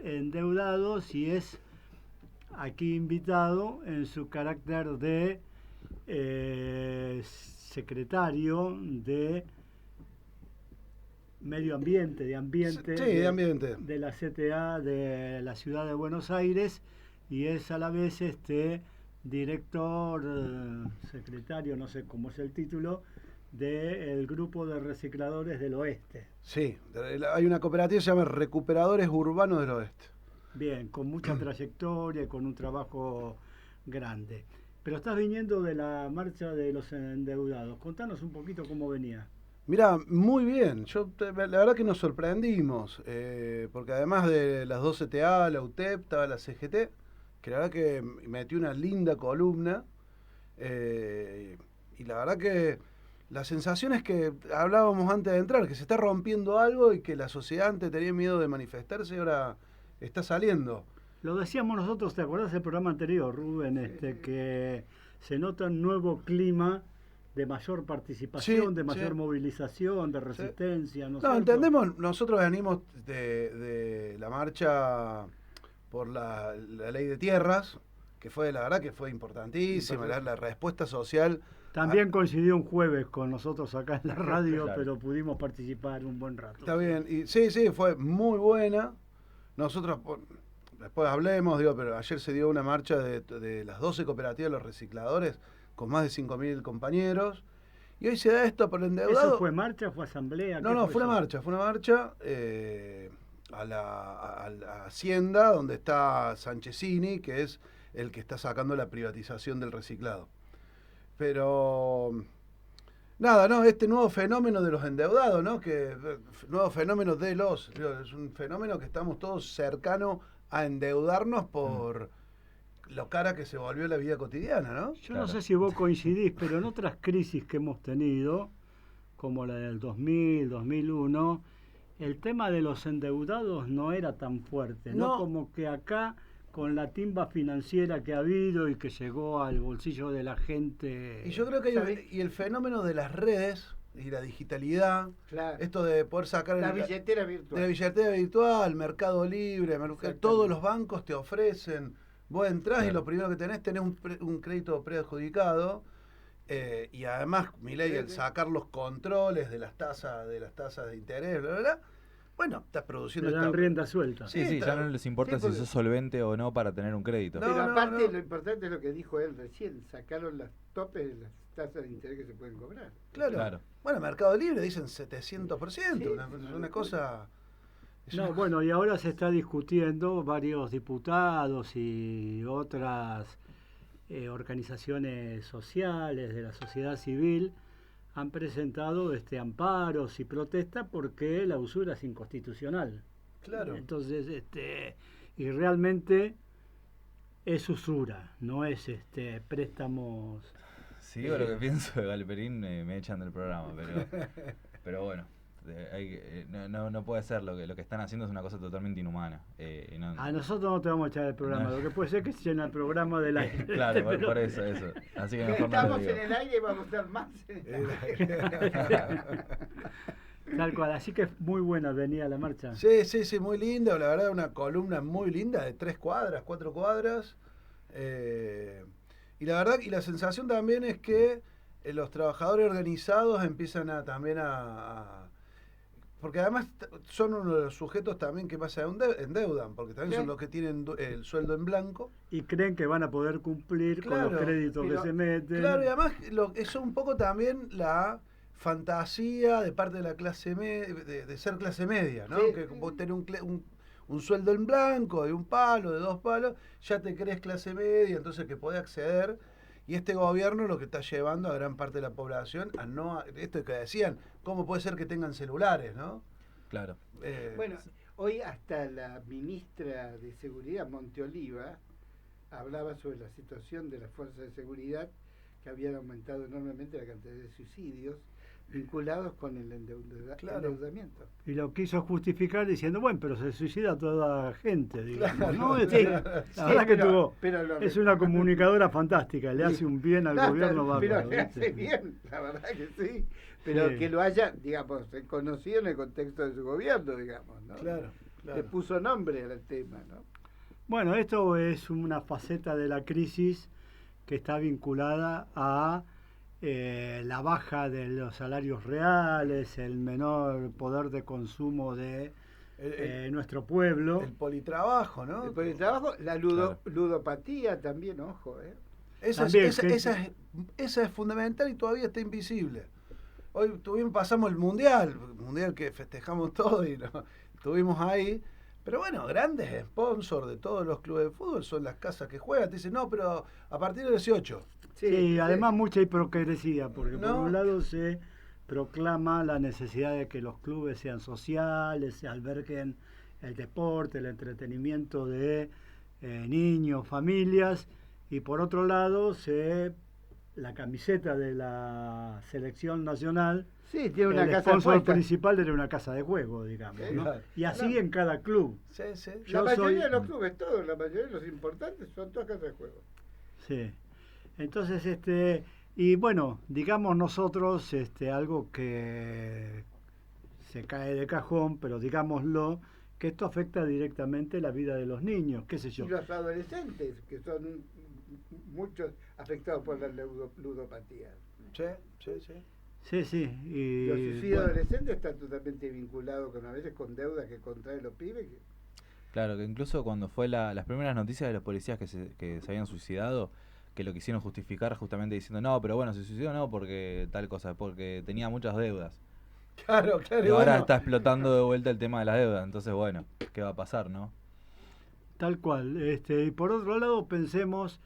Endeudados y es aquí invitado en su carácter de secretario de Medio Ambiente, de ambiente, de la CTA de la ciudad de Buenos Aires, y es a la vez director, secretario, no sé cómo es el título, del grupo de recicladores del oeste. Sí, hay una cooperativa que se llama Recuperadores Urbanos del Oeste. Bien, con mucha trayectoria y con un trabajo grande. Pero estás viniendo de la marcha de los endeudados. Contanos un poquito cómo venía. Mirá, muy bien. La verdad que nos sorprendimos, porque además de las dos CTA, la UTEP, estaba la CGT, que la verdad que metió una linda columna, y la verdad que la sensación es que hablábamos antes de entrar, que se está rompiendo algo y que la sociedad antes tenía miedo de manifestarse y ahora está saliendo. Lo decíamos nosotros, ¿te acordás del programa anterior, Rubén? Que se nota un nuevo clima de mayor participación, de mayor movilización, de resistencia. No, entendemos, nosotros venimos de la marcha por la ley de tierras, que fue, la verdad que fue importantísima, la respuesta social. También coincidió un jueves con nosotros acá en la radio, claro, pero pudimos participar un buen rato. Está bien, y sí, fue muy buena. Nosotros, después hablemos, pero ayer se dio una marcha de las 12 cooperativas de los recicladores, con más de 5.000 compañeros, y hoy se da esto por el endeudado. ¿Eso fue marcha, fue asamblea? No, fue una marcha a la Hacienda, donde está Sanchezini, que es el que está sacando la privatización del reciclado. Pero nada, este nuevo fenómeno de los endeudados, ¿no? Nuevo fenómeno es un fenómeno que estamos todos cercanos a endeudarnos por lo cara que se volvió la vida cotidiana, ¿no? Yo no sé si vos coincidís, pero en otras crisis que hemos tenido, como la del 2000, 2001, el tema de los endeudados no era tan fuerte, ¿no? Como que acá, con la timba financiera que ha habido y que llegó al bolsillo de la gente. Y yo creo que el fenómeno de las redes y la digitalidad, claro, esto de poder sacar la billetera virtual. De la billetera virtual, Mercado Libre, todos los bancos te ofrecen. Vos entrás, claro, y lo primero que tenés un crédito preadjudicado, y además, Milei, al sacar los controles de las tasas de interés, bla, bla, bla, bueno, estás produciendo... Te dan rienda suelta. Sí, ya no les importa si sos solvente o no para tener un crédito. Pero aparte lo importante es lo que dijo él recién, sacaron los topes de las tasas de interés que se pueden cobrar. Claro. Bueno, Mercado Libre dicen 700%, una cosa... No, bueno, y ahora se está discutiendo, varios diputados y otras organizaciones sociales de la sociedad civil han presentado amparos y protestas porque la usura es inconstitucional. Claro. Entonces, y realmente es usura, no es préstamos. Si digo lo que pienso de Galperín, me echan del programa, pero bueno. No puede ser, lo que están haciendo es una cosa totalmente inhumana. A nosotros no te vamos a echar del programa, lo que puede ser que se llene el programa del aire. Claro, por eso. Así que mejor estamos en el aire y vamos a estar más en el aire. Tal cual, así que es muy buena venía la marcha. Sí, muy linda, la verdad, una columna muy linda de 4 cuadras. Y la verdad, y la sensación también es que los trabajadores organizados empiezan también a porque además son uno de los sujetos también que más se endeudan, porque también son los que tienen el sueldo en blanco. Y creen que van a poder cumplir con los créditos que se meten. Claro, y además eso un poco también la fantasía de parte de la clase media, de ser clase media, ¿no? Sí. Que vos tenés un sueldo en blanco, de un palo, de 2 palos, ya te crees clase media, entonces que podés acceder. Y este gobierno lo que está llevando a gran parte de la población a esto que decían, ¿cómo puede ser que tengan celulares, no? Claro. Bueno, hoy hasta la ministra de Seguridad, Monteoliva, hablaba sobre la situación de las fuerzas de seguridad, que habían aumentado enormemente la cantidad de suicidios vinculados con el endeudamiento. Y lo quiso justificar diciendo, bueno, pero se suicida toda la gente, digamos. Claro, ¿no? La verdad que es una comunicadora fantástica, le hace un bien al gobierno bárbaro. Pero le hace bien, la verdad que sí. Pero que lo haya, digamos, reconocido en el contexto de su gobierno, digamos, ¿no? Claro. le puso nombre al tema, ¿no? Bueno, esto es una faceta de la crisis que está vinculada a la baja de los salarios reales, el menor poder de consumo de nuestro pueblo. El politrabajo, ¿no? El politrabajo, la Claro. ludopatía también, ojo, ¿eh? Esa es fundamental y todavía está invisible. Hoy pasamos el mundial que festejamos todo y estuvimos ahí. Pero bueno, grandes sponsors de todos los clubes de fútbol son las casas que juegan. Te dicen, no, pero a partir de 18. Sí, además mucha hipocresía, porque por ¿No? un lado se proclama la necesidad de que los clubes sean sociales, se alberguen el deporte, el entretenimiento de niños, familias, y por otro lado la camiseta de la selección nacional, Sí, tiene una el casa sponsor puesta. principal era una casa de juego, digamos, ¿no? Claro. Y así Claro. en cada club. Sí, sí. La Yo mayoría soy- de los clubes, todos, la mayoría de los importantes son todas casas de juego. Sí. Entonces, y bueno, digamos nosotros, algo que se cae de cajón, pero digámoslo, que esto afecta directamente la vida de los niños, qué sé yo. Y los adolescentes, que son muchos afectados por la ludopatía. Sí, sí, sí. Sí, sí. Y, Los suicidios bueno, adolescentes están totalmente vinculados con a veces con deudas que contraen los pibes. Claro, que incluso cuando fue las primeras noticias de los policías que se habían suicidado, que lo quisieron justificar justamente diciendo, no, pero bueno, se suicidó no porque tal cosa, porque tenía muchas deudas. Claro, claro. Y ahora bueno, está explotando de vuelta el tema de las deudas, entonces bueno, ¿qué va a pasar, no? tal cual. Y por otro lado, pensemos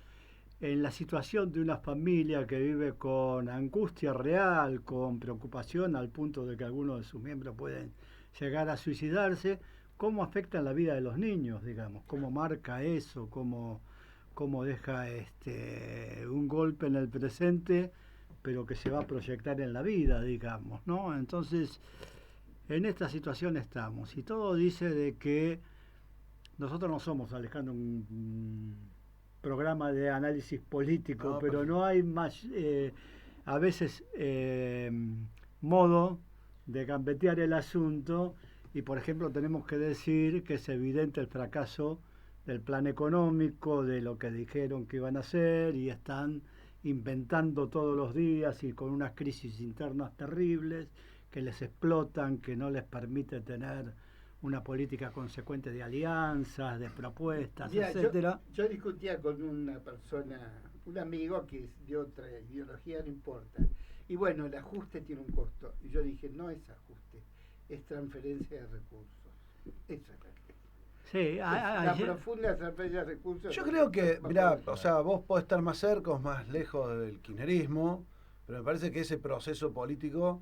en la situación de una familia que vive con angustia real, con preocupación al punto de que algunos de sus miembros pueden llegar a suicidarse, cómo afecta la vida de los niños, digamos, cómo marca eso, cómo deja un golpe en el presente, pero que se va a proyectar en la vida, digamos, ¿no? Entonces, en esta situación estamos, y todo dice de que nosotros no somos, Alejandro, un programa de análisis político, No, pero perfecto. no hay más, a veces, modo de gambetear el asunto, y por ejemplo tenemos que decir que es evidente el fracaso del plan económico, de lo que dijeron que iban a hacer, y están inventando todos los días y con unas crisis internas terribles que les explotan, que no les permite tener una política consecuente de alianzas, de propuestas, Mira, etcétera. yo discutía con una persona, un amigo que es de otra ideología, no importa. Y bueno, el ajuste tiene un costo. Y yo dije, no es ajuste, es transferencia de recursos. Esa es la que Sí, la profunda transferencia de recursos. yo creo que, Más mirá, poderosa. o sea, vos podés estar más cerca o más lejos del kirchnerismo, pero me parece que ese proceso político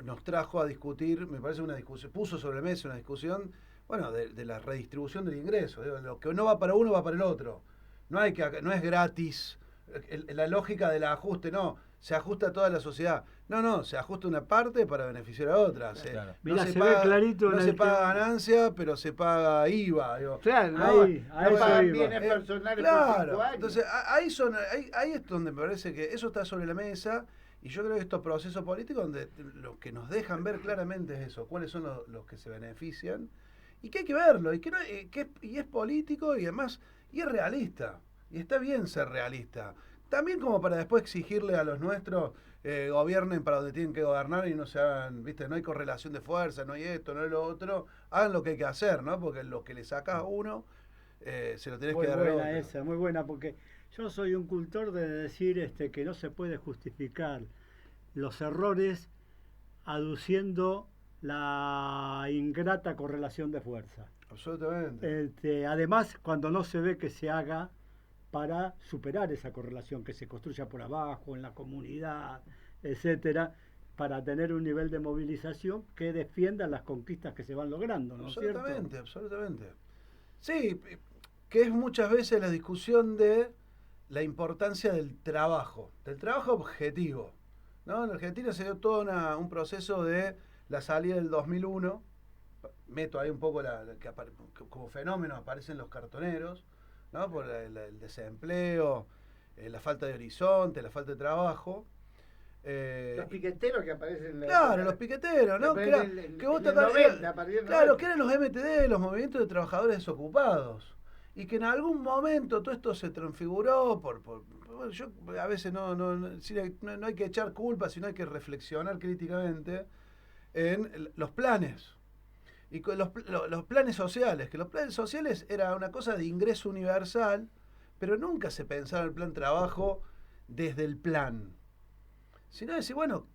nos trajo a discutir, me parece una discusión, puso sobre la mesa una discusión, bueno, de la redistribución del ingreso. Digo, lo que no va para uno va para el otro. No es gratis. La lógica del ajuste, no, se ajusta a toda la sociedad. No, se ajusta una parte para beneficiar a otra. Claro. Mirá, se ve clarito no en se el paga tema. ganancia, pero se paga IVA. Digo. Claro, Ahí, a no eso pagan iba. bienes personales por 5 Claro, años. entonces ahí es donde me parece que eso está sobre la mesa y yo creo que estos procesos políticos donde lo que nos dejan ver claramente es eso, cuáles son los que se benefician y que hay que verlo y que, no, y es político y además y es realista y está bien ser realista. También como para después exigirle a los nuestros gobiernen para donde tienen que gobernar y no se hagan, viste, no hay correlación de fuerza, no hay esto, no hay lo otro, hagan lo que hay que hacer, ¿no? Porque lo que le sacas a uno se lo tenés Muy que dar al buena otro. esa, muy buena, porque yo soy un cultor de decir que no se puede justificar los errores aduciendo la ingrata correlación de fuerza. Absolutamente. Además, cuando no se ve que se haga para superar esa correlación, que se construya por abajo, en la comunidad, etcétera, para tener un nivel de movilización que defienda las conquistas que se van logrando, ¿no es cierto? Absolutamente, absolutamente. Sí, que es muchas veces la discusión de la importancia del trabajo objetivo, ¿no? En Argentina se dio todo un proceso de la salida del 2001, meto ahí un poco como fenómeno aparecen los cartoneros, ¿no? Por el desempleo, la falta de horizonte, la falta de trabajo. Los piqueteros que aparecen en la... Claro, los piqueteros, ¿no? Que, vos claro, que eran los MTD, los movimientos de trabajadores desocupados. Y que en algún momento todo esto se transfiguró bueno, yo a veces no hay que echar culpa, sino hay que reflexionar críticamente en los planes. Y con los planes sociales, que los planes sociales era una cosa de ingreso universal, pero nunca se pensaba en el plan trabajo desde el plan. Sino decir, bueno,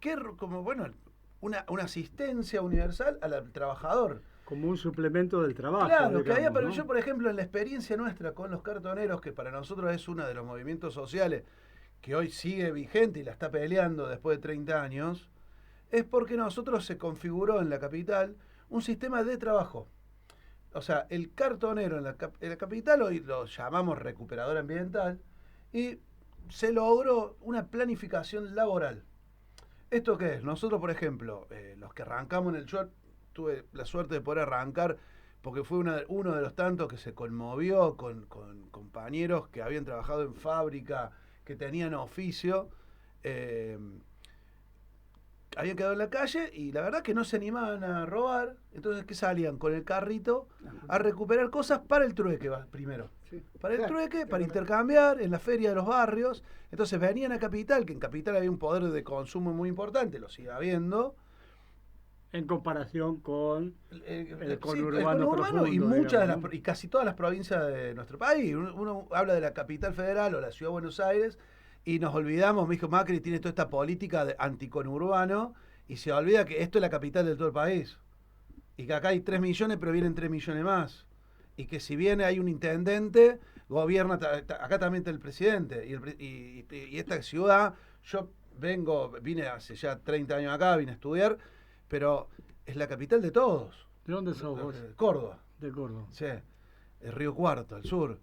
una asistencia universal al trabajador. Como un suplemento del trabajo. Claro, digamos, que había, pero ¿no? yo, por ejemplo, en la experiencia nuestra con los cartoneros, que para nosotros es uno de los movimientos sociales que hoy sigue vigente y la está peleando después de 30 años, es porque nosotros se configuró en la capital un sistema de trabajo. O sea, el cartonero en la capital hoy lo llamamos recuperador ambiental y se logró una planificación laboral. ¿Esto qué es? Nosotros, por ejemplo, los que arrancamos en el short, tuve la suerte de poder arrancar porque fue uno de los tantos que se conmovió con compañeros que habían trabajado en fábrica, que tenían oficio, habían quedado en la calle y la verdad que no se animaban a robar, entonces ¿qué salían? Con el carrito a recuperar cosas para el trueque primero. Sí, para el trueque, para intercambiar en la feria de los barrios. Entonces venían a Capital, que en Capital había un poder de consumo muy importante, lo sigue habiendo. En comparación con el conurbano profundo, y muchas digamos, y casi todas las provincias de nuestro país. Uno habla de la capital federal o la ciudad de Buenos Aires y nos olvidamos, me dijo Macri tiene toda esta política de anticonurbano y se olvida que esto es la capital de todo el país. Y que acá hay 3 millones, pero vienen 3 millones más. Y que si bien hay un intendente, gobierna, acá también está el presidente. Y esta ciudad, yo vine hace ya 30 años acá, vine a estudiar, pero es la capital de todos. ¿De dónde sos vos? Córdoba. De Córdoba. Sí, el Río Cuarto, al sur.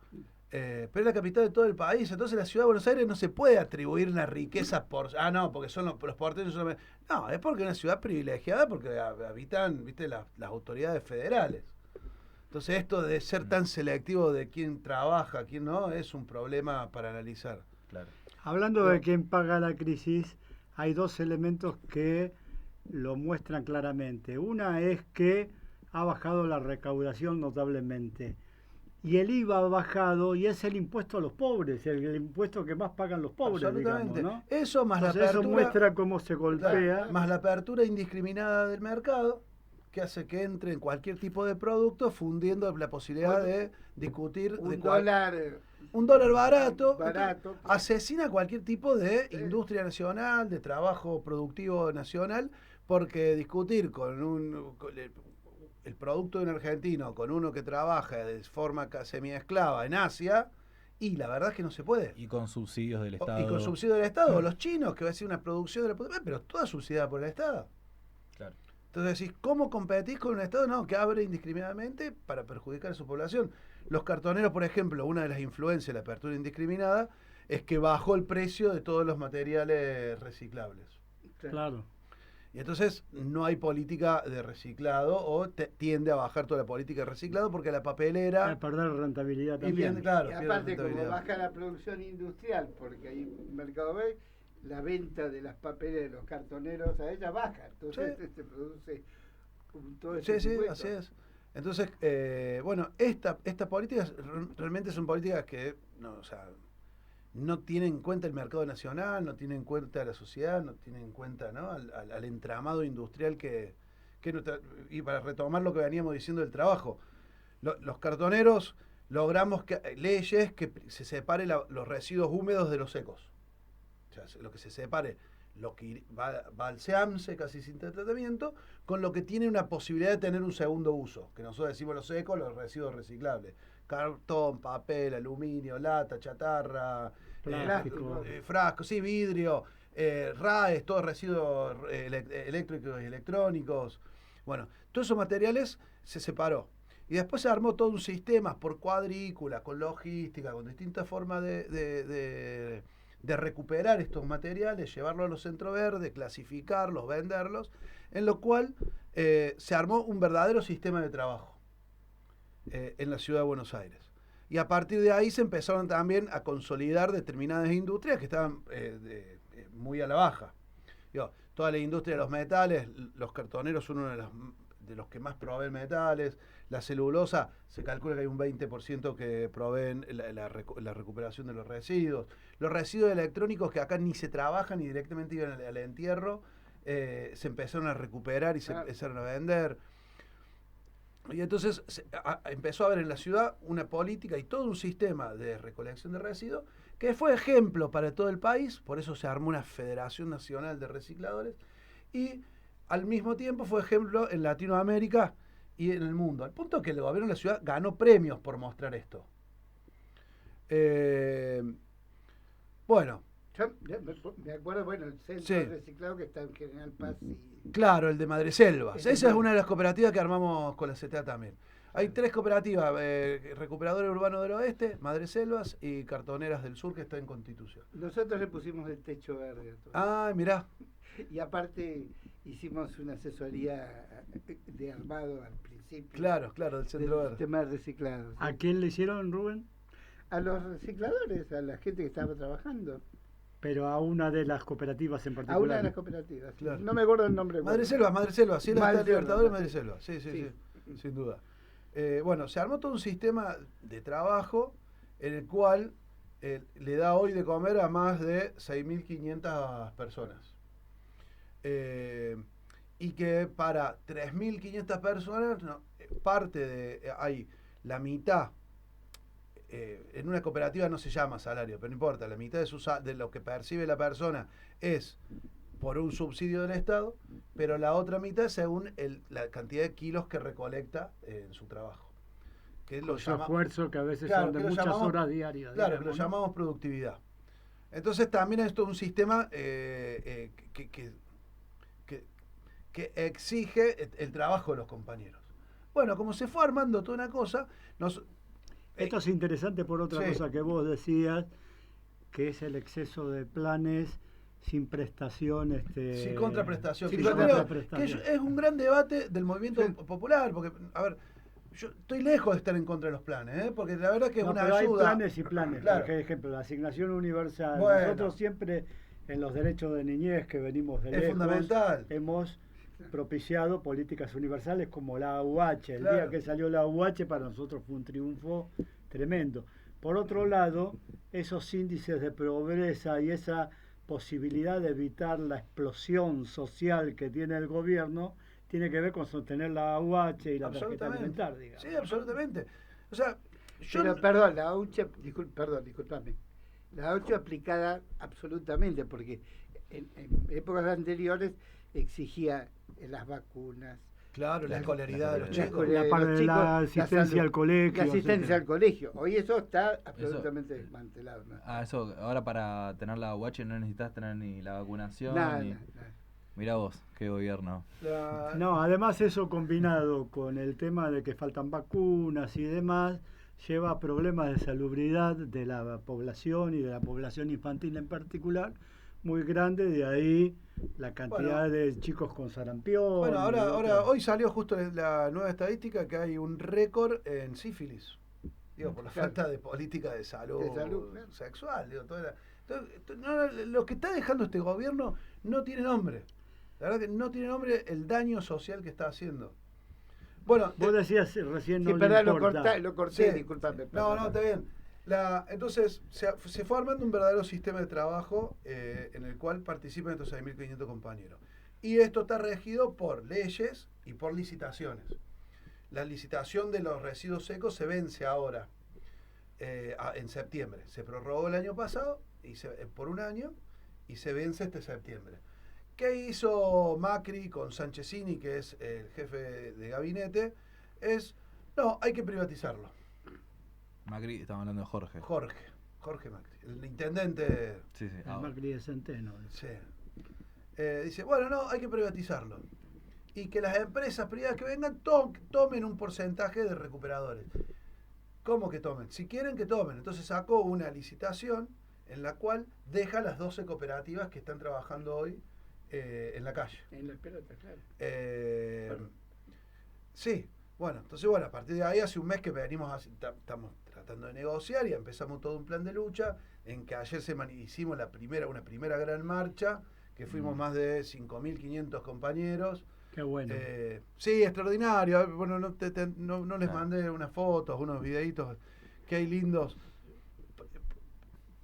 Pero es la capital de todo el país. Entonces la ciudad de Buenos Aires no se puede atribuir una riqueza porque son los porteños solamente. No, es porque es una ciudad privilegiada porque habitan, viste, las autoridades federales. Entonces esto de ser tan selectivo de quién trabaja, quién no, es un problema para analizar. Claro. Hablando de quién paga la crisis, hay 2 elementos que lo muestran claramente. Una es que ha bajado la recaudación notablemente. Y el IVA ha bajado y es el impuesto a los pobres, el impuesto que más pagan los pobres, digamos, ¿no? Eso más Entonces, la apertura, eso muestra cómo se golpea. Más la apertura indiscriminada del mercado, que hace que entre en cualquier tipo de producto, fundiendo la posibilidad de discutir un dólar barato, barato asesina cualquier tipo de industria nacional, de trabajo productivo nacional, porque discutir con el producto de un argentino con uno que trabaja de forma semi-esclava en Asia, y la verdad es que no se puede. Y con subsidios del Estado. Y con subsidios del Estado. Los chinos, que va a ser una producción de la... pero toda subsidiada por el Estado. Claro. Entonces decís, ¿cómo competís con un Estado? No, que abre indiscriminadamente para perjudicar a su población. Los cartoneros, por ejemplo, una de las influencias de la apertura indiscriminada es que bajó el precio de todos los materiales reciclables. Claro. Y entonces no hay política de reciclado o tiende a bajar toda la política de reciclado porque la papelera... A perder rentabilidad también. Y aparte, como baja la producción industrial, porque hay un mercado B, la venta de las papeles de los cartoneros a ella baja. Entonces se produce todo ese circuito. Así es. Entonces, bueno, esta política realmente son políticas que no tienen en cuenta el mercado nacional, no tienen en cuenta la sociedad, no tienen en cuenta, ¿no? al entramado industrial y para retomar lo que veníamos diciendo del trabajo, los cartoneros logramos leyes que se separe los residuos húmedos de los secos. O sea, lo que se separe, lo que va al SEAMSE casi sin tratamiento, con lo que tiene una posibilidad de tener un segundo uso, que nosotros decimos los secos, los residuos reciclables. Cartón, papel, aluminio, lata, chatarra, frasco, sí, vidrio, RAES, todos residuos eléctricos y electrónicos. Bueno, todos esos materiales se separó. Y después se armó todo un sistema por cuadrícula, con logística, con distintas formas de recuperar estos materiales, llevarlos a los centros verdes, clasificarlos, venderlos, en lo cual se armó un verdadero sistema de trabajo en la ciudad de Buenos Aires. Y a partir de ahí se empezaron también a consolidar determinadas industrias que estaban muy a la baja. Digo, toda la industria de los metales, los cartoneros son uno de los que más proveen metales. La celulosa, se calcula que hay un 20% que proveen la recuperación de los residuos. Los residuos electrónicos que acá ni se trabajan ni directamente iban al entierro, se empezaron a recuperar y se empezaron a vender. Y entonces empezó a haber en la ciudad una política y todo un sistema de recolección de residuos que fue ejemplo para todo el país, por eso se armó una Federación Nacional de Recicladores, y al mismo tiempo fue ejemplo en Latinoamérica y en el mundo, al punto que el gobierno de la ciudad ganó premios por mostrar esto. Bueno. Yo me acuerdo, bueno, el centro de reciclado que está en General Paz y... Claro, el de Madreselvas. Esa es una de las cooperativas que armamos con la CTA también. Hay 3 cooperativas, Recuperadores Urbanos del Oeste, Madreselvas y Cartoneras del Sur, que está en Constitución. Nosotros le pusimos el techo verde. Ah, mirá. Y aparte hicimos una asesoría de armado al principio. Claro, del centro verde. Temas reciclados. ¿A quién le hicieron, Rubén? A los recicladores, a la gente que estaba trabajando. Pero a una de las cooperativas en particular. A una de las cooperativas. Claro. No me acuerdo el nombre. Madreselvas, sí, la Libertadores Madreselvas. Sí, Sí. sin duda. Bueno, se armó todo un sistema de trabajo en el cual le da hoy de comer a más de 6.500 personas. Y que para 3.500 personas, hay la mitad. En una cooperativa no se llama salario, pero no importa, la mitad de lo que percibe la persona es por un subsidio del Estado, pero la otra mitad según la cantidad de kilos que recolecta en su trabajo. Que Con su esfuerzo que a veces son de muchas horas diarias. Claro, que lo llamamos productividad. Entonces también esto es un sistema que exige el trabajo de los compañeros. Bueno, como se fue armando toda una cosa, esto es interesante por otra cosa que vos decías, que es el exceso de planes sin prestación. Sin contraprestación. Sin Yo contraprestación. creo que es un gran debate del movimiento popular, porque, a ver, yo estoy lejos de estar en contra de los planes, porque la verdad que una pero ayuda... hay planes y planes. Claro. Por ejemplo, la asignación universal. Bueno. Nosotros siempre, en los derechos de niñez que venimos de lejos, fundamental. hemos propiciado políticas universales como la AUH. El Claro. día que salió la AUH para nosotros fue un triunfo tremendo. Por otro lado, esos índices de pobreza y esa posibilidad de evitar la explosión social que tiene el gobierno tiene que ver con sostener la AUH y la tarjeta alimentar, digamos. Sí, absolutamente. O sea, Pero, perdón, la AUCHE, discúlpame. La AUCHE aplicada absolutamente, porque en épocas anteriores exigía las vacunas. Claro, la escolaridad de los la chicos. La asistencia al colegio. La asistencia etcétera. al colegio. Hoy eso está absolutamente desmantelado, ¿no? Eso, ahora para tener la UH no necesitas tener ni la vacunación. Nada. Mirá vos, qué gobierno. No, además eso combinado con el tema de que faltan vacunas y demás, lleva a problemas de salubridad de la población y de la población infantil en particular, muy grande, de ahí la cantidad de chicos con sarampión. Bueno, ahora hoy salió justo la nueva estadística que hay un récord en sífilis. Digo, por la falta de política de salud sexual. Digo, lo que está dejando este gobierno no tiene nombre. La verdad que no tiene nombre el daño social que está haciendo. Bueno, vos decías recién sí, no perdón, le importa. lo corté, sí, disculpame. No, está bien. Entonces, se fue armando un verdadero sistema de trabajo en el cual participan estos 6.500 compañeros. Y esto está regido por leyes y por licitaciones. La licitación de los residuos secos se vence ahora, en septiembre. Se prorrogó el año pasado por un año y se vence este septiembre. ¿Qué hizo Macri con Sanchezini, que es el jefe de gabinete? Hay que privatizarlo. Macri, estamos hablando de Jorge. Jorge Macri, el intendente. Sí. El Macri de Centeno. Sí. Dice, hay que privatizarlo. Y que las empresas privadas que vengan tomen un porcentaje de recuperadores. ¿Cómo que tomen? Si quieren que tomen. Entonces sacó una licitación en la cual deja las 12 cooperativas que están trabajando hoy en la calle. En la pelota, claro. Sí, entonces a partir de ahí hace un mes que estamos tratando de negociar y empezamos todo un plan de lucha en que ayer hicimos una primera gran marcha que fuimos más de 5.500 compañeros. Qué bueno. Sí, extraordinario. Bueno, no les mandé unas fotos, unos videitos que hay lindos.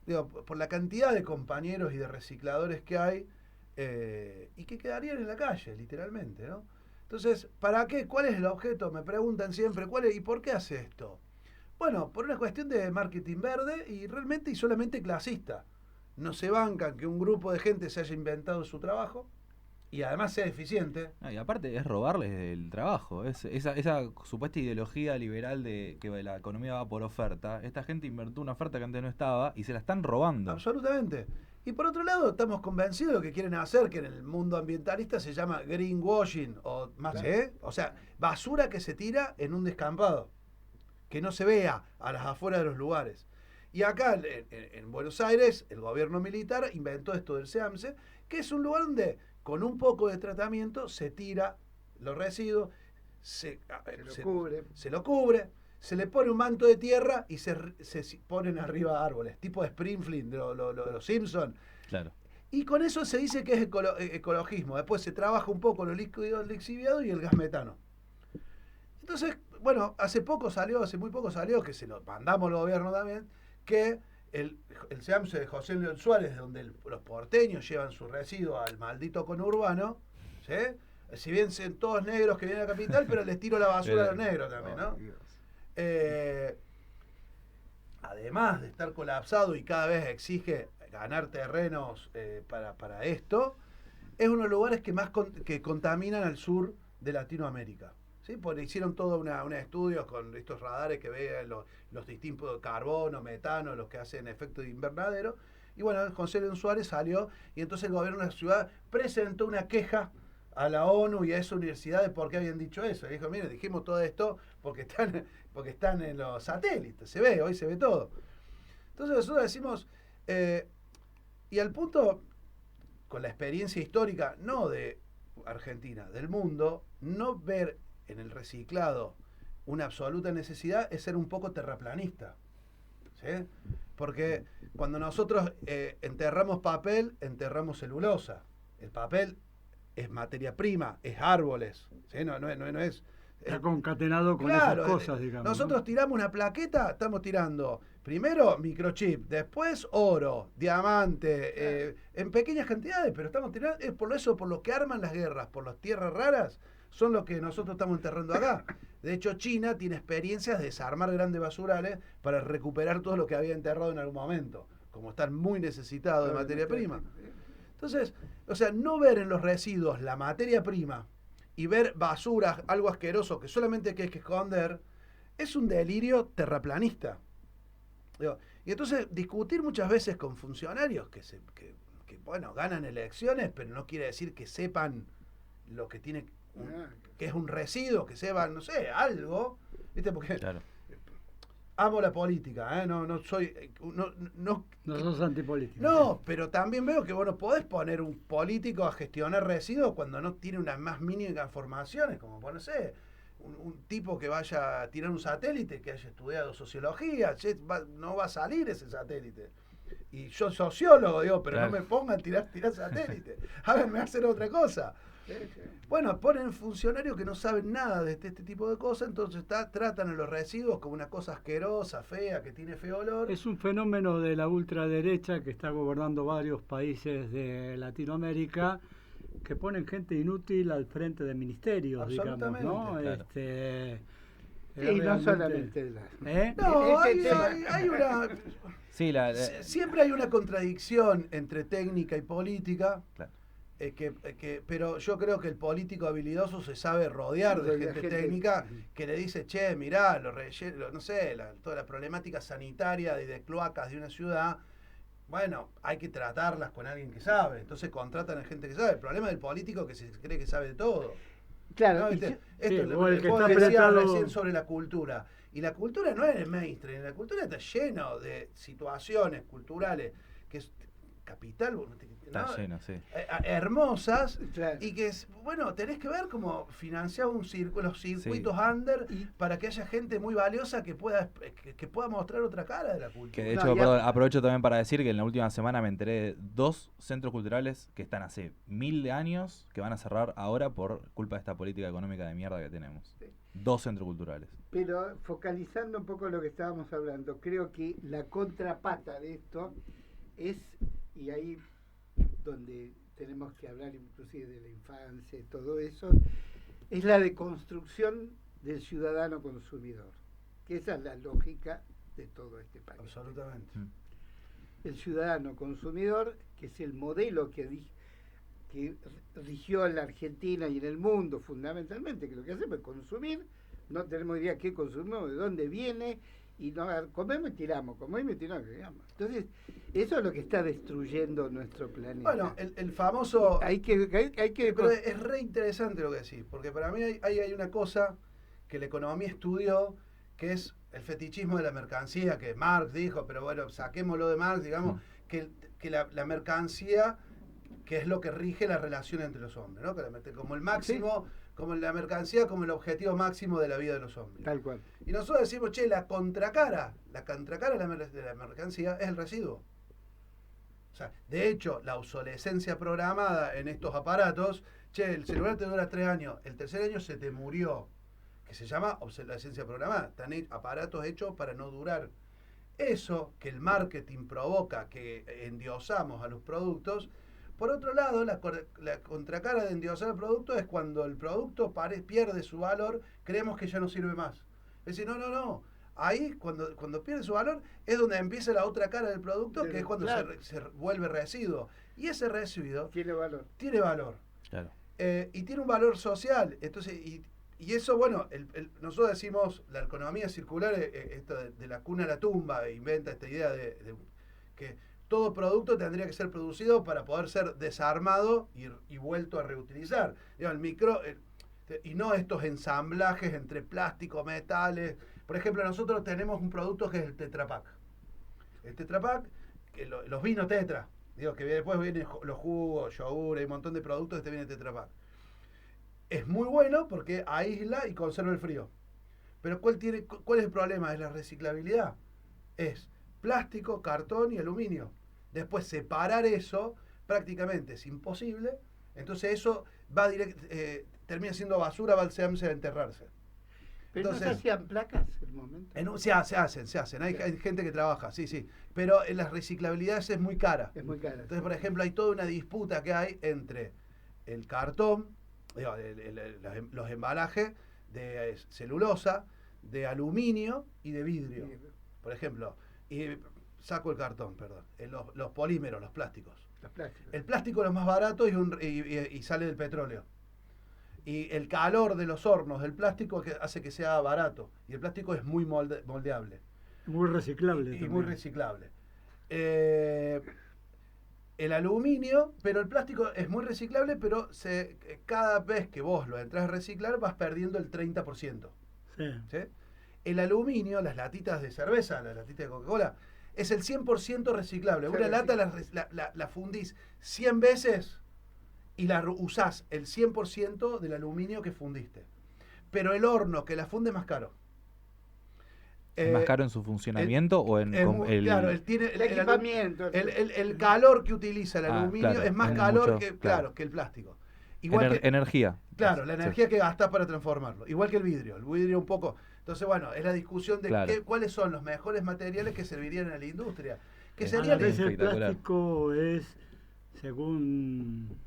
Digo, por la cantidad de compañeros y de recicladores que hay, y que quedarían en la calle, literalmente, ¿no? Entonces, ¿para qué? ¿Cuál es el objeto? Me preguntan siempre, ¿y por qué hace esto? Bueno, por una cuestión de marketing verde y realmente y solamente clasista. No se bancan que un grupo de gente se haya inventado su trabajo y además sea eficiente. No, y aparte es robarles el trabajo. Esa supuesta ideología liberal de que la economía va por oferta. Esta gente inventó una oferta que antes no estaba y se la están robando. Absolutamente. Y por otro lado, estamos convencidos de lo que quieren hacer, que en el mundo ambientalista se llama greenwashing, o más, Claro. o sea, basura que se tira en un descampado, que no se vea a las afueras de los lugares. Y acá en Buenos Aires, el gobierno militar inventó esto del SEAMSE, que es un lugar donde con un poco de tratamiento se tira los residuos, se lo cubre, se le pone un manto de tierra y se ponen arriba árboles, tipo de Springfield, de los Simpsons. Claro. Y con eso se dice que es ecologismo. Después se trabaja un poco los líquidos lixiviados y el gas metano. Entonces, bueno, hace muy poco salió, que se lo mandamos al gobierno también, que el SEAMSE de José León Suárez, donde los porteños llevan su residuo al maldito conurbano, ¿sí? Si bien son todos negros que vienen a la capital, pero les tiro la basura a los negros también, ¿no? Además de estar colapsado y cada vez exige ganar terrenos para esto, es uno de los lugares que más que contaminan al sur de Latinoamérica. ¿Sí? Porque hicieron todo un estudios con estos radares que ven los distintos carbono, metano, los que hacen efecto de invernadero. Y bueno, José León Suárez salió y entonces el gobierno de la ciudad presentó una queja a la ONU y a esa universidad de por qué habían dicho eso. Y dijo, mire, dijimos todo esto porque están en los satélites, hoy se ve todo. Entonces nosotros decimos, y al punto, con la experiencia histórica, no de Argentina, del mundo, no ver en el reciclado una absoluta necesidad es ser un poco terraplanista. ¿Sí? Porque cuando nosotros enterramos papel, enterramos celulosa. El papel es materia prima, es árboles. ¿Sí? No es. Está concatenado con claro, esas cosas, digamos. Nosotros ¿no? tiramos una plaqueta, estamos tirando primero microchip, después oro, diamante, en pequeñas cantidades, pero estamos tirando, es por lo que arman las guerras, por las tierras raras, son lo que nosotros estamos enterrando acá. De hecho, China tiene experiencias de desarmar grandes basurales para recuperar todo lo que había enterrado en algún momento, como están muy necesitados de materia prima. Entonces, o sea, no ver en los residuos la materia prima y ver basuras, algo asqueroso que solamente hay que esconder, es un delirio terraplanista. Y entonces discutir muchas veces con funcionarios que bueno, ganan elecciones, pero no quiere decir que sepan lo que tiene, que es un residuo, que sepan, no sé, algo, ¿viste? Porque Claro. amo la política, no soy... No sos antipolítico. No, pero también veo que bueno, podés poner un político a gestionar residuos cuando no tiene unas más mínimas informaciones, como, no sé, un tipo que vaya a tirar un satélite, que haya estudiado sociología, no va a salir ese satélite. Y yo sociólogo, digo, pero claro. no me pongan a tirar satélite, háganme hacer otra cosa. Bueno, ponen funcionarios que no saben nada de este tipo de cosas, entonces tratan a los residuos como una cosa asquerosa, fea, que tiene feo olor. Es un fenómeno de la ultraderecha que está gobernando varios países de Latinoamérica, que ponen gente inútil al frente de ministerios, digamos, ¿no? Claro. Y no solamente de la... No, Este hay una... Sí, Siempre hay una contradicción entre técnica y política. Claro. Pero yo creo que el político habilidoso se sabe rodear de gente técnica que le dice, che, mirá, no sé, toda la problemática sanitaria y de cloacas de una ciudad, bueno, hay que tratarlas con alguien que sabe. Entonces contratan a gente que sabe. El problema del político es que se cree que sabe de todo. Claro, ¿No? Sí, Esto el que vos está decías apretado... recién sobre la cultura. Y la cultura no es el mainstream, la cultura está lleno de situaciones culturales que capital, ¿no? Está lleno, sí. Hermosas, Claro. y que, bueno, tenés que ver cómo financiar los circuitos under para que haya gente muy valiosa que pueda mostrar otra cara de la cultura. Que de hecho, perdón, aprovecho también para decir que en la última semana me enteré de 2 centros culturales que están hace 1000 años que van a cerrar ahora por culpa de esta política económica de mierda que tenemos. Sí. 2 centros culturales. Pero focalizando un poco lo que estábamos hablando, creo que la contrapata de esto es, y ahí donde tenemos que hablar inclusive de la infancia y todo eso, es la deconstrucción del ciudadano consumidor, que esa es la lógica de todo este país. Absolutamente. El ciudadano consumidor, que es el modelo que rigió en la Argentina y en el mundo fundamentalmente, que lo que hacemos es consumir, no tenemos idea qué consumimos, de dónde viene, y no, comemos y tiramos, digamos. Entonces, eso es lo que está destruyendo nuestro planeta. Bueno, el famoso... Hay que Pero es re interesante lo que decís, porque para mí hay una cosa que la economía estudió, que es el fetichismo de la mercancía, que Marx dijo, pero bueno, saquémoslo de Marx, digamos, que la mercancía, que es lo que rige la relación entre los hombres, ¿no? Como el máximo... Sí. Como la mercancía, como el objetivo máximo de la vida de los hombres. Tal cual. Y nosotros decimos, che, la contracara de la mercancía es el residuo. O sea, de hecho, la obsolescencia programada en estos aparatos, che, el celular te dura 3 años, el tercer año se te murió, que se llama obsolescencia programada. Están aparatos hechos para no durar. Eso que el marketing provoca, que endiosamos a los productos. Por otro lado, la contracara de endiosar el producto es cuando el producto pierde su valor, creemos que ya no sirve más. Es decir, no. Ahí, cuando pierde su valor, es donde empieza la otra cara del producto, que es cuando se vuelve residuo. Y ese residuo tiene valor. Claro. Y tiene un valor social. Entonces, y eso, bueno, nosotros decimos, la economía circular, esto de la cuna a la tumba, inventa esta idea de que todo producto tendría que ser producido para poder ser desarmado y vuelto a reutilizar. Y no estos ensamblajes entre plástico, metales. Por ejemplo, nosotros tenemos un producto que es el Tetra Pak. El Tetra Pak, los vinos Tetra, que después vienen los jugos, yogur, hay un montón de productos que te vienen Tetra Pak. Es muy bueno porque aísla y conserva el frío. Pero ¿cuál es el problema? Es la reciclabilidad. Es plástico, cartón y aluminio. Después separar eso prácticamente es imposible. Entonces eso va termina siendo basura, va al SEAMSE a enterrarse. Pero entonces, ¿no se hacían placas en el momento? Se hacen. Hay gente que trabaja, sí. Pero en las reciclabilidades es muy cara. Es muy cara. Entonces, por ejemplo, hay toda una disputa que hay entre el cartón, los embalajes de celulosa, de aluminio y de vidrio. Por ejemplo, saco el cartón, perdón. Los polímeros, los plásticos. El plástico es lo más barato y sale del petróleo. Y el calor de los hornos del plástico hace que sea barato. Y el plástico es muy moldeable. Muy reciclable. Y muy reciclable. El aluminio, pero el plástico es muy reciclable, pero cada vez que vos lo entras a reciclar vas perdiendo el 30%. ¿Sí? El aluminio, las latitas de cerveza, las latitas de Coca-Cola, es el 100% reciclable. Una lata la fundís 100 veces y la usás el 100% del aluminio que fundiste. Pero el horno que la funde es más caro. ¿Es más caro en su funcionamiento o en Claro, el equipamiento? El calor que utiliza el aluminio es más calor que el plástico. Igual energía. Claro, la energía que gastás para transformarlo. Igual que el vidrio. El vidrio un poco... Entonces, bueno, es la discusión de cuáles son los mejores materiales que servirían a la industria. Que sería el plástico es, según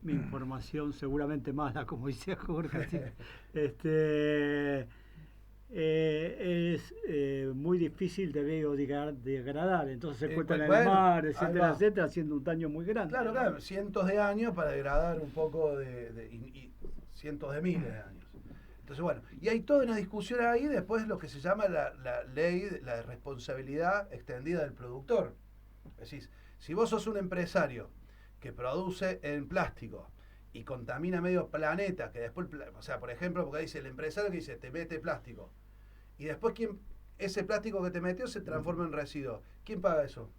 mi información, seguramente mala, como dice Jorge, ¿sí? Es muy difícil de biodegradar, entonces se encuentra en el mar, etcétera, haciendo un daño muy grande. Claro, cientos de años para degradar un poco y cientos de miles de años. Entonces, bueno, y hay toda una discusión ahí, después lo que se llama la ley, la responsabilidad extendida del productor. Es decir, si vos sos un empresario que produce en plástico y contamina medio planeta, que después, o sea, por ejemplo, porque dice el empresario que dice, te mete plástico, y después ese plástico que te metió se transforma en residuo. ¿Quién paga eso?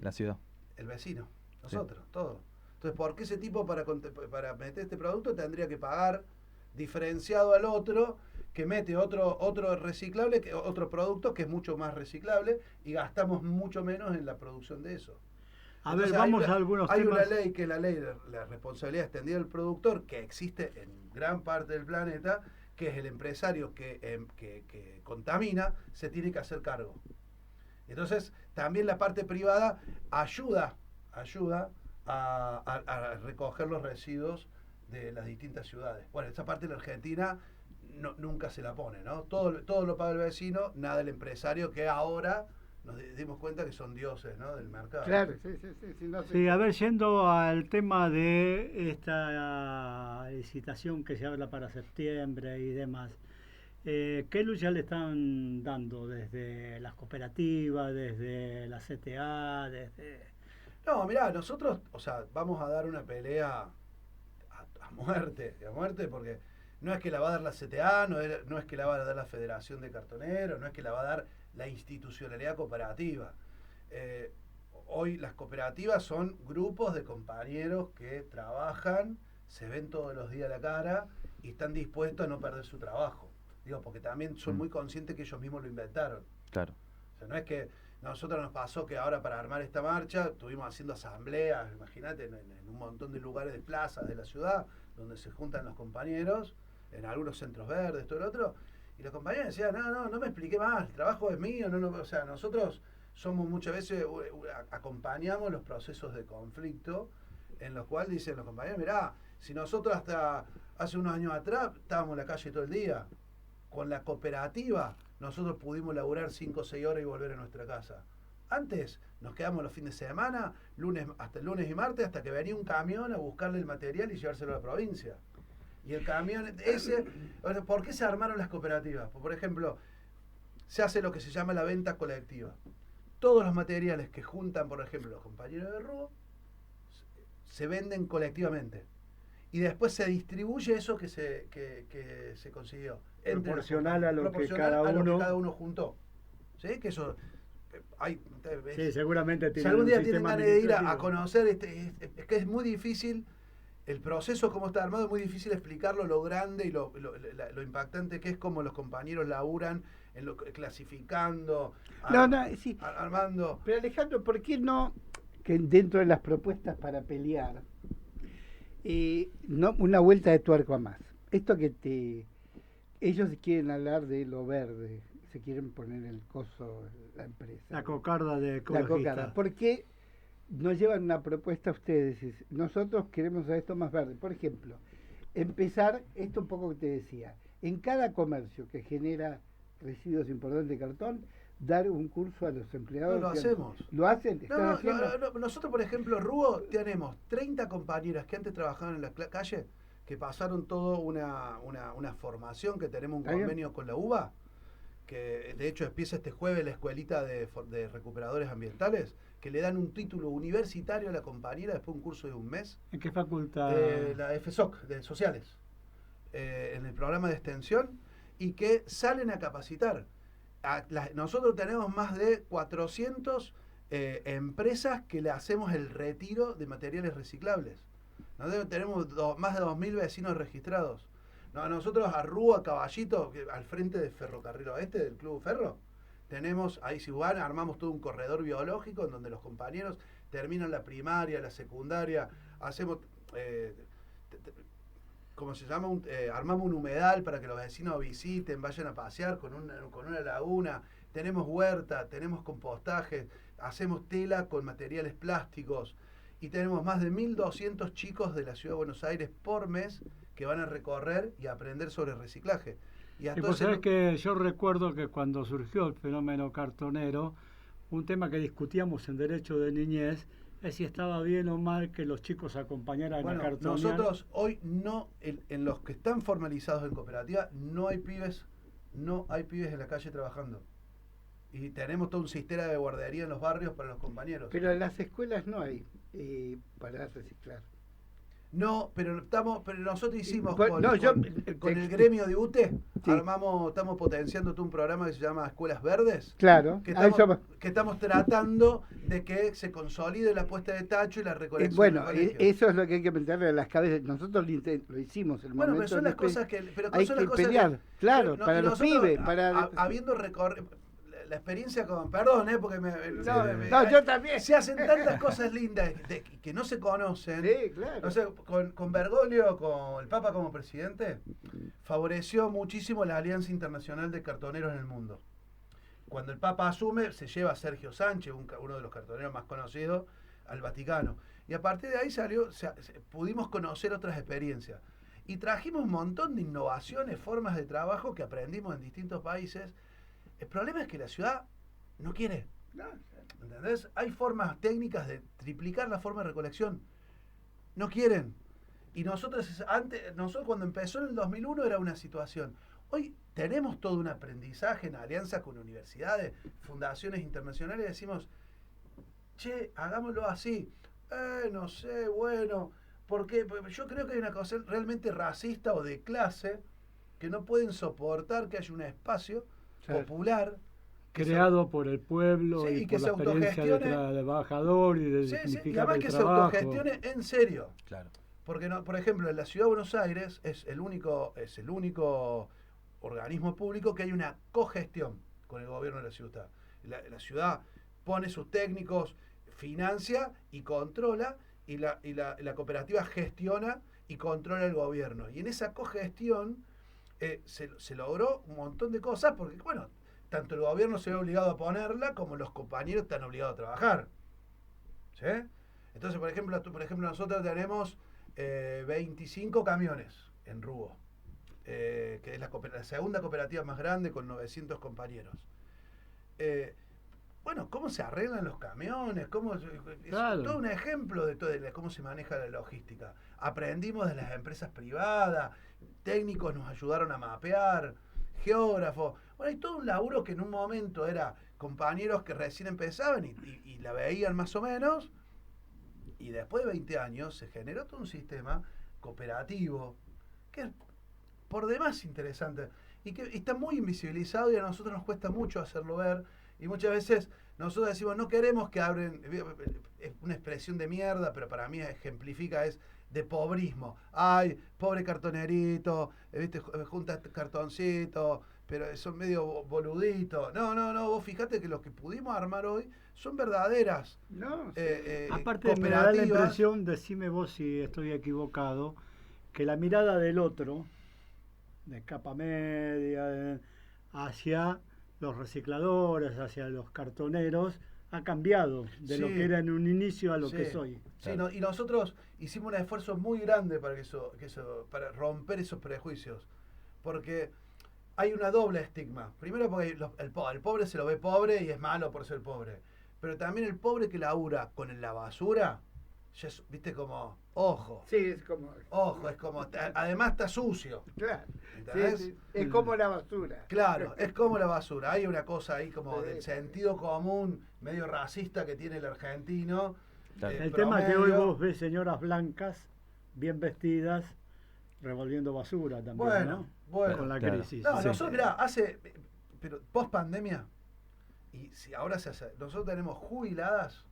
La ciudad. El vecino, nosotros, todos. Entonces, ¿por qué ese tipo para meter este producto tendría que pagar diferenciado al otro que mete otro reciclable, otro producto que es mucho más reciclable y gastamos mucho menos en la producción de eso? A Entonces, ver, vamos a algunos hay temas. una ley que es la ley de la responsabilidad extendida del productor, que existe en gran parte del planeta, que es el empresario que contamina, se tiene que hacer cargo. Entonces, también la parte privada ayuda a recoger los residuos de las distintas ciudades. Bueno, esa parte de la Argentina nunca se la pone, ¿no? Todo lo paga el vecino, nada el empresario, que ahora nos dimos cuenta que son dioses, ¿no?, del mercado. Claro, sí. A ver, yendo al tema de esta licitación que se habla para septiembre y demás, ¿qué lucha le están dando desde las cooperativas, desde la CTA, desde...? No, mirá, nosotros, vamos a dar una pelea a muerte, porque no es que la va a dar la CTA, no es que la va a dar la Federación de Cartoneros, no es que la va a dar la institucionalidad cooperativa. Hoy las cooperativas son grupos de compañeros que trabajan, se ven todos los días la cara y están dispuestos a no perder su trabajo. Digo, porque también son muy conscientes que ellos mismos lo inventaron. Claro. O sea, no es que nosotros nos pasó que ahora para armar esta marcha estuvimos haciendo asambleas, imagínate, en un montón de lugares de plazas de la ciudad donde se juntan los compañeros, en algunos centros verdes, todo el otro, y los compañeros decían, no me expliqué más, el trabajo es mío, o sea, nosotros somos muchas veces, acompañamos los procesos de conflicto en los cuales dicen los compañeros, mirá, si nosotros hasta hace unos años atrás estábamos en la calle todo el día, con la cooperativa nosotros pudimos laburar 5 o 6 horas y volver a nuestra casa. Antes nos quedamos los fines de semana, hasta el lunes y martes, hasta que venía un camión a buscarle el material y llevárselo a la provincia. Y el camión ese, ¿por qué se armaron las cooperativas? Por ejemplo, se hace lo que se llama la venta colectiva. Todos los materiales que juntan, por ejemplo, los compañeros de RUO, se venden colectivamente. Y después se distribuye eso que se consiguió. Proporcional a lo que cada uno juntó. ¿Sí? Que eso... sí, seguramente si algún día tienen ganas de ir a conocer, es que es muy difícil, el proceso como está armado, es muy difícil explicarlo, lo grande y lo impactante que es, como los compañeros laburan clasificando, armando. Pero Alejandro, ¿por qué no, que dentro de las propuestas para pelear, no una vuelta de tuerco a más? Esto que ellos quieren hablar de lo verde, se quieren poner el coso, la empresa. La cocarda de ecologista. La cocarda. ¿Por qué no llevan una propuesta a ustedes? Nosotros queremos hacer esto más verde. Por ejemplo, empezar, esto un poco que te decía, en cada comercio que genera residuos importantes de cartón, dar un curso a los empleados. No, lo hacemos. ¿Lo hacen? No, nosotros, por ejemplo, RUO, tenemos 30 compañeras que antes trabajaban en la calle, que pasaron toda una formación, que tenemos un convenio con la UBA, que de hecho empieza este jueves la escuelita de recuperadores ambientales, que le dan un título universitario a la compañera después de un curso de un mes. ¿En qué facultad? La FSOC, de Sociales, en el programa de extensión, y que salen a capacitar. Nosotros tenemos más de 400 empresas que le hacemos el retiro de materiales reciclables. Nosotros tenemos más de 2.000 vecinos registrados. Nosotros a Rúa, Caballito, al frente del Ferrocarril Oeste, del Club Ferro, tenemos, ahí si van, armamos todo un corredor biológico en donde los compañeros terminan la primaria, la secundaria, hacemos, ¿cómo se llama? Armamos un humedal para que los vecinos visiten, vayan a pasear con una laguna, tenemos huerta, tenemos compostaje, hacemos tela con materiales plásticos, y tenemos más de 1.200 chicos de la Ciudad de Buenos Aires por mes que van a recorrer y aprender sobre reciclaje. Y pues sabes que yo recuerdo que cuando surgió el fenómeno cartonero, un tema que discutíamos en Derecho de Niñez es si estaba bien o mal que los chicos acompañaran a cartonear. Nosotros hoy no, en los que están formalizados en cooperativa, no hay pibes en la calle trabajando. Y tenemos todo un sistema de guardería en los barrios para los compañeros. Pero en las escuelas no hay para reciclar. No, pero nosotros hicimos Pues, no, yo- con el gremio de UTE, Sí. estamos potenciando todo un programa que se llama Escuelas Verdes. Claro, Que a eso- estamos tratando de que se consolide la puesta de tacho y la recolección bueno, en los colegios. eso es lo que hay que meterle a las cabezas. Nosotros lo hicimos. El Bueno, pero momento son las de- cosas que... Pero hay son que las cosas pelear, claro, pero para y los nosotros, pibes, para... habiendo recorrido... La experiencia con... Perdón, porque No, yo también. se hacen tantas cosas lindas que no se conocen. Sí, claro. No sé, con Bergoglio, con el Papa como presidente, favoreció muchísimo la Alianza Internacional de Cartoneros en el mundo. Cuando el Papa asume, se lleva a Sergio Sánchez, uno de los cartoneros más conocidos, al Vaticano. Y a partir de ahí pudimos conocer otras experiencias. Y trajimos un montón de innovaciones, formas de trabajo que aprendimos en distintos países. El problema es que la ciudad no quiere. ¿Entendés? Hay formas técnicas de triplicar la forma de recolección. No quieren. Y nosotros cuando empezó en el 2001 era una situación. Hoy tenemos todo un aprendizaje en alianza con universidades, fundaciones internacionales, y decimos, che, hagámoslo así. No sé, bueno, porque yo creo que hay una cosa realmente racista o de clase que no pueden soportar que haya un espacio popular creado por el pueblo sí, y que por se la experiencia del trabajador y de sí, y dignificar además el que trabajo. se autogestione en serio. Claro. Porque, no, por ejemplo, en la Ciudad de Buenos Aires es el único organismo público que hay una cogestión con el gobierno de la ciudad. La ciudad pone sus técnicos, financia y controla, y la cooperativa gestiona y controla el gobierno. Y en esa cogestión se logró un montón de cosas, porque, bueno, tanto el gobierno se ve obligado a ponerla como los compañeros están obligados a trabajar. ¿Sí? Entonces, por ejemplo, nosotros tenemos 25 camiones en Rubo, que es la segunda cooperativa más grande con 900 compañeros. Bueno, ¿cómo se arreglan los camiones? Claro. Es todo un ejemplo de cómo se maneja la logística. Aprendimos de las empresas privadas, técnicos nos ayudaron a mapear, geógrafos. Bueno, hay todo un laburo que en un momento era compañeros que recién empezaban y la veían más o menos, y después de 20 años se generó todo un sistema cooperativo que es por demás interesante y que está muy invisibilizado y a nosotros nos cuesta mucho hacerlo ver, y muchas veces nosotros decimos no queremos que abren, es una expresión de mierda, pero para mí ejemplifica, es de pobrismo. Ay, pobre cartonerito, ¿viste? Junta cartoncito, pero son medio boluditos. No, vos fijate que los que pudimos armar hoy son verdaderas. No, Aparte me da la impresión, decime vos si estoy equivocado, que la mirada del otro, de capa media, hacia los recicladores, hacia los cartoneros, ha cambiado de lo que era en un inicio a lo que es hoy. Sí, y nosotros hicimos un esfuerzo muy grande para romper esos prejuicios, porque hay una doble estigma. Primero porque el pobre se lo ve pobre y es malo por ser pobre, pero también el pobre que labura con la basura, ya viste como, ojo. Sí, es como... Ojo, es como, además está sucio. Claro. ¿Entendés? Sí, es como la basura. Claro, es como la basura. Hay una cosa ahí como del sentido común, medio racista que tiene el argentino. Claro. El tema es que hoy vos ves señoras blancas, bien revolviendo basura también, Bueno, con la claro. crisis. No, Sí. nosotros, mirá, pero post pandemia, y si ahora se hace, nosotros tenemos jubiladas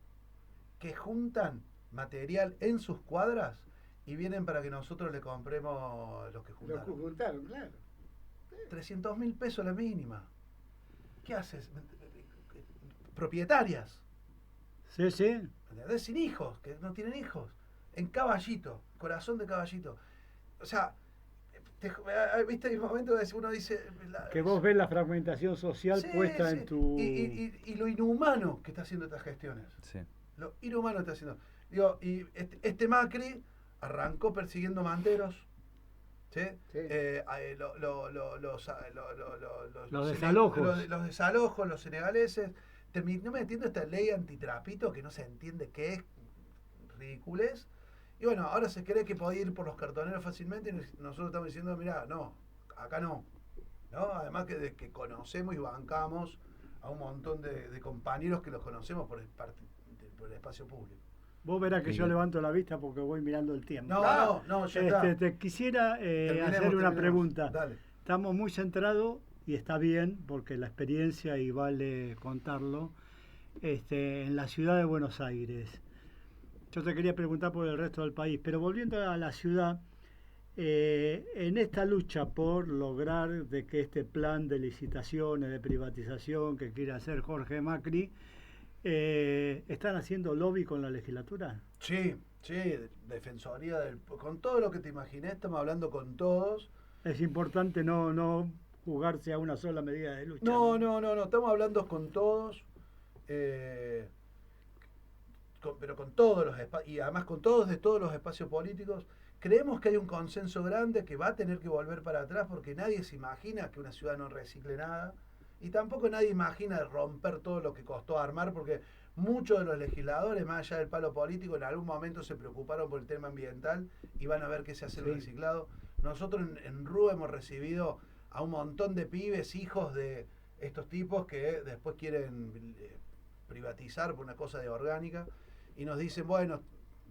que juntan material en sus cuadras y vienen para que nosotros le compremos los que Lo juntaron. juntaron, claro. 300.000 pesos la mínima. ¿Qué haces? Propietarias, Sí, sí. ¿entendés? Sin hijos, que no tienen hijos. En Caballito, corazón de Caballito. O sea, ¿viste el momento que uno dice... Que vos ves la fragmentación social Sí, puesta sí. en tu... Y lo inhumano que está haciendo estas gestiones. Sí. Lo inhumano que está haciendo. Digo, y este Macri arrancó persiguiendo manteros. ¿Sí? Sí. Los desalojos. Los desalojos, los senegaleses. Terminó metiendo esta ley antitrapito que no se entiende qué es, ridiculez. Y bueno, ahora se cree que puede ir por los cartoneros fácilmente y nosotros estamos diciendo, mirá, no, acá no. Además que conocemos y bancamos a un montón de compañeros que los conocemos por el espacio público. Vos verás que yo levanto la vista porque voy mirando el tiempo. No, ya está. Te quisiera hacer una pregunta. Dale. Estamos muy centrados, y está bien, porque la experiencia, y vale contarlo, en la ciudad de Buenos Aires. Yo te quería preguntar por el resto del país, pero volviendo a la ciudad, en esta lucha por lograr de que este plan de licitaciones, de privatización que quiere hacer Jorge Macri, ¿están haciendo lobby con la legislatura? Sí, Defensoría con todo lo que te imaginé, estamos hablando con todos. Es importante no jugarse a una sola medida de lucha. No, estamos hablando con todos, pero con todos los espacios, y además con todos de todos los espacios políticos. Creemos que hay un consenso grande que va a tener que volver para atrás porque nadie se imagina que una ciudad no recicle nada y tampoco nadie imagina romper todo lo que costó armar porque muchos de los legisladores, más allá del palo político, en algún momento se preocuparon por el tema ambiental y van a ver qué se hace el reciclado. Nosotros en RU hemos recibido a un montón de pibes, hijos de estos tipos que después quieren privatizar por una cosa de orgánica y nos dicen, bueno,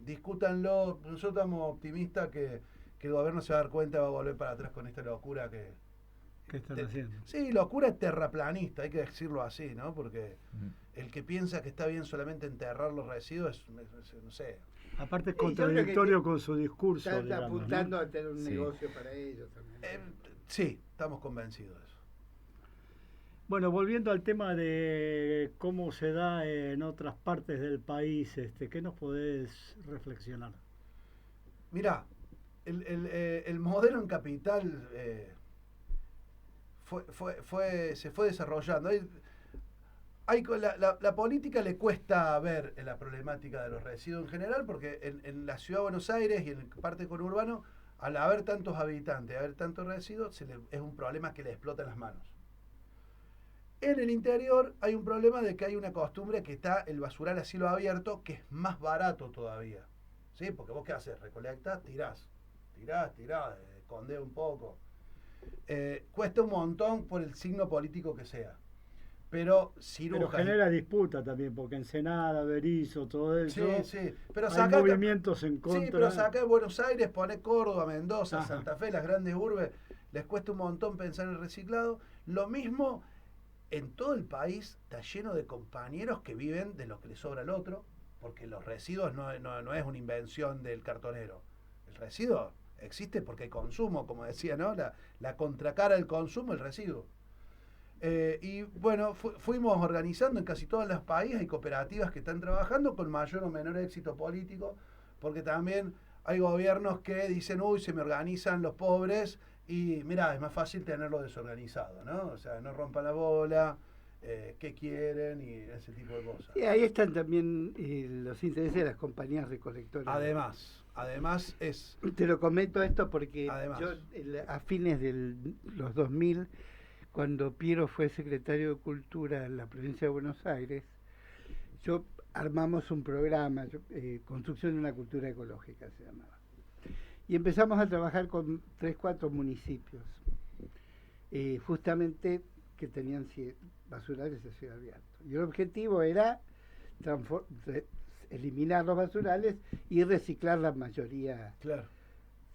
discútanlo, nosotros estamos optimistas que el gobierno se va a dar cuenta y va a volver para atrás con esta locura que... ¿Qué están haciendo? Sí, locura terraplanista, hay que decirlo así, ¿no? Porque el que piensa que está bien solamente enterrar los residuos, no sé. Aparte es contradictorio con su discurso. Está apuntando a tener un negocio para ellos también. Sí, estamos convencidos de eso. Bueno, volviendo al tema de cómo se da en otras partes del país, ¿qué nos podés reflexionar? Mirá, el modelo en capital se fue desarrollando. La política le cuesta ver la problemática de los residuos en general, porque en la ciudad de Buenos Aires y en parte conurbano, al haber tantos habitantes, haber tantos residuos, es un problema que le explota las manos. En el interior hay un problema de que hay una costumbre que está el basural a cielo abierto, que es más barato todavía. ¿Sí? Porque vos qué haces, recolectás, tirás, escondés un poco. Cuesta un montón por el signo político que sea. Pero genera disputa también, porque Ensenada, Berizo, todo eso. Sí. Pero hay movimientos en contra. Sí, pero acá en Buenos Aires, pone Córdoba, Mendoza, Santa Fe, las grandes urbes, les cuesta un montón pensar en el reciclado. Lo mismo en todo el país está lleno de compañeros que viven de lo que les sobra al otro, porque los residuos no es una invención del cartonero. El residuo existe porque hay consumo, como decía, ¿no? La contracara del consumo, el residuo. Y bueno, fuimos organizando en casi todos los países, hay cooperativas que están trabajando con mayor o menor éxito político, porque también hay gobiernos que dicen, uy, se me organizan los pobres, y mirá, es más fácil tenerlo desorganizado, ¿no? O sea, no rompan la bola, qué quieren y ese tipo de cosas. Y ahí están también los intereses de las compañías recolectoras. Además es... Te lo comento esto porque además, yo a fines de los 2000, cuando Piero fue secretario de Cultura en la provincia de Buenos Aires, armamos un programa, Construcción de una Cultura Ecológica se llamaba. Y empezamos a trabajar con 3-4 municipios, justamente que tenían basurales a cielo abierto. Y el objetivo era eliminar los basurales y reciclar la mayoría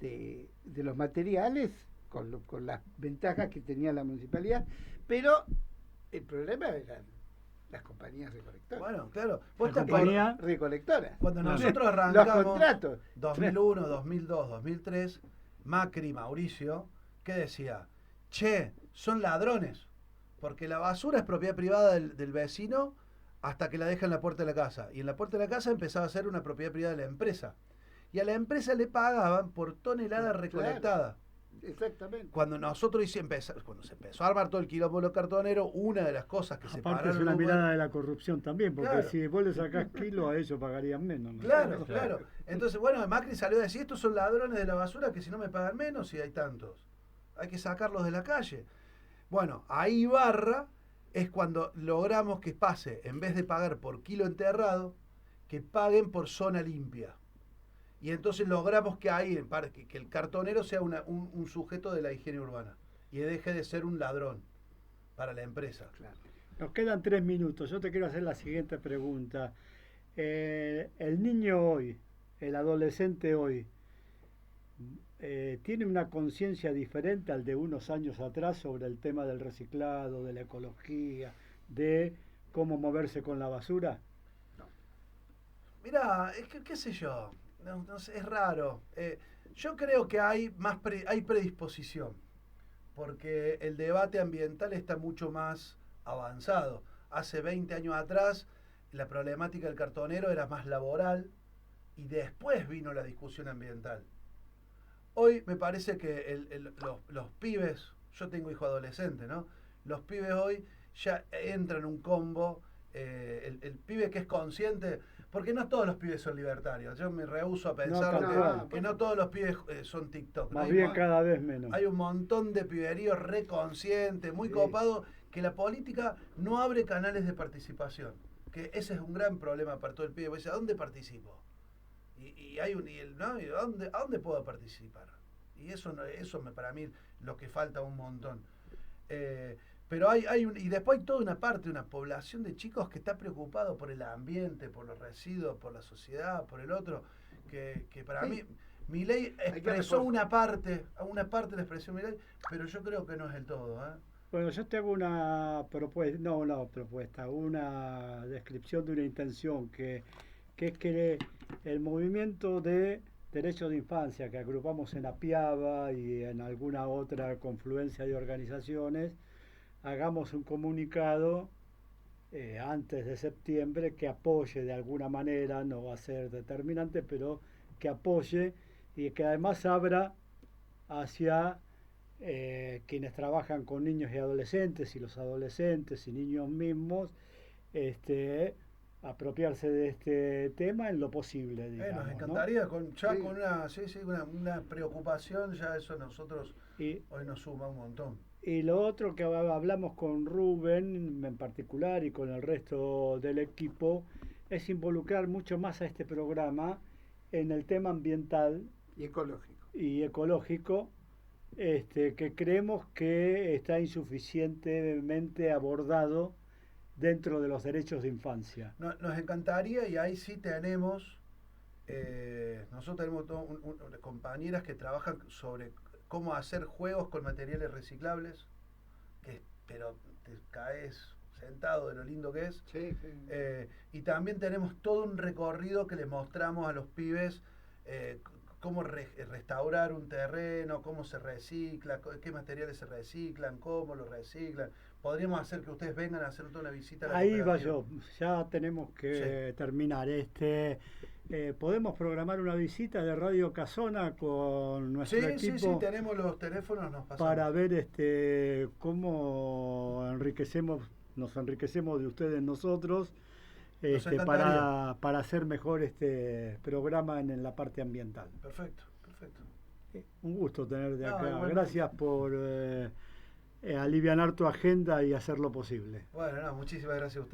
de los materiales con las ventajas que tenía la municipalidad, pero el problema eran las compañías recolectoras. Bueno, claro. Recolectoras. Cuando nosotros arrancamos los contratos. 2001, 2002, 2003, Macri, Mauricio, ¿qué decía? Che, son ladrones, porque la basura es propiedad privada del vecino hasta que la deja en la puerta de la casa. Y en la puerta de la casa empezaba a ser una propiedad privada de la empresa. Y a la empresa le pagaban por tonelada recolectada. Claro. Exactamente. Cuando se empezó a armar todo el quilombo de los cartoneros, una de las cosas que se aparte es una mirada de la corrupción también, porque si vos le sacás kilos a ellos pagarían menos, ¿no? Claro. Entonces, bueno, Macri salió a decir, estos son ladrones de la basura que si no me pagan menos, y hay tantos. Hay que sacarlos de la calle. Bueno, ahí Ibarra es cuando logramos que pase, en vez de pagar por kilo enterrado, que paguen por zona limpia. Y entonces logramos que ahí, que el cartonero sea un sujeto de la higiene urbana y deje de ser un ladrón para la empresa. Claro. Nos quedan 3 minutos. Yo te quiero hacer la siguiente pregunta. El niño hoy, el adolescente hoy, tiene una conciencia diferente al de unos años atrás sobre el tema del reciclado, de la ecología, de cómo moverse con la basura. Mirá, es que, qué sé yo, no sé, es raro. Yo creo que hay hay predisposición, porque el debate ambiental está mucho más avanzado. Hace 20 años atrás, la problemática del cartonero era más laboral y después vino la discusión ambiental. Hoy me parece que los pibes, yo tengo hijo adolescente, ¿no? Los pibes hoy ya entran en un combo, el pibe que es consciente, porque no todos los pibes son libertarios. Yo me rehúso a pensar que no todos los pibes son TikTok. Más bien cada vez menos. Hay un montón de piberíos reconscientes, muy copados, que la política no abre canales de participación. Que ese es un gran problema para todo el pibe. Dice, ¿a dónde participo? ¿A dónde puedo participar? Y eso para mí lo que falta un montón. Pero y después hay toda una parte, una población de chicos que está preocupado por el ambiente, por los residuos, por la sociedad, por el otro, que para mí Milei expresó una parte de la expresión Milei, pero yo creo que no es el todo. Bueno, yo te hago una propuesta, una descripción de una intención que es que el movimiento de derechos de infancia que agrupamos en APIABA y en alguna otra confluencia de organizaciones, hagamos un comunicado antes de septiembre que apoye de alguna manera, no va a ser determinante, pero que apoye y que además abra hacia quienes trabajan con niños y adolescentes y los adolescentes y niños mismos, apropiarse de este tema en lo posible, digamos, nos encantaría, ¿no? con una preocupación, ya eso a nosotros hoy nos suma un montón. Y lo otro que hablamos con Rubén en particular y con el resto del equipo es involucrar mucho más a este programa en el tema ambiental y ecológico, que creemos que está insuficientemente abordado dentro de los derechos de infancia. Nos encantaría, y ahí sí tenemos, nosotros tenemos compañeras que trabajan sobre cómo hacer juegos con materiales reciclables, pero te caes sentado de lo lindo que es. Sí. Y también tenemos todo un recorrido que les mostramos a los pibes, cómo restaurar un terreno, cómo se recicla, qué materiales se reciclan, cómo lo reciclan. Podríamos hacer que ustedes vengan a hacer toda una visita a la Ahí va yo, ya tenemos que terminar. ¿Podemos programar una visita de Radio Casona con nuestro equipo? Sí, tenemos los teléfonos, nos pasamos. Para ver cómo nos enriquecemos de ustedes nosotros, para hacer mejor este programa en la parte ambiental. Perfecto. Un gusto tenerte acá. Igualmente. Gracias por alivianar tu agenda y hacerlo posible. Bueno, muchísimas gracias a ustedes.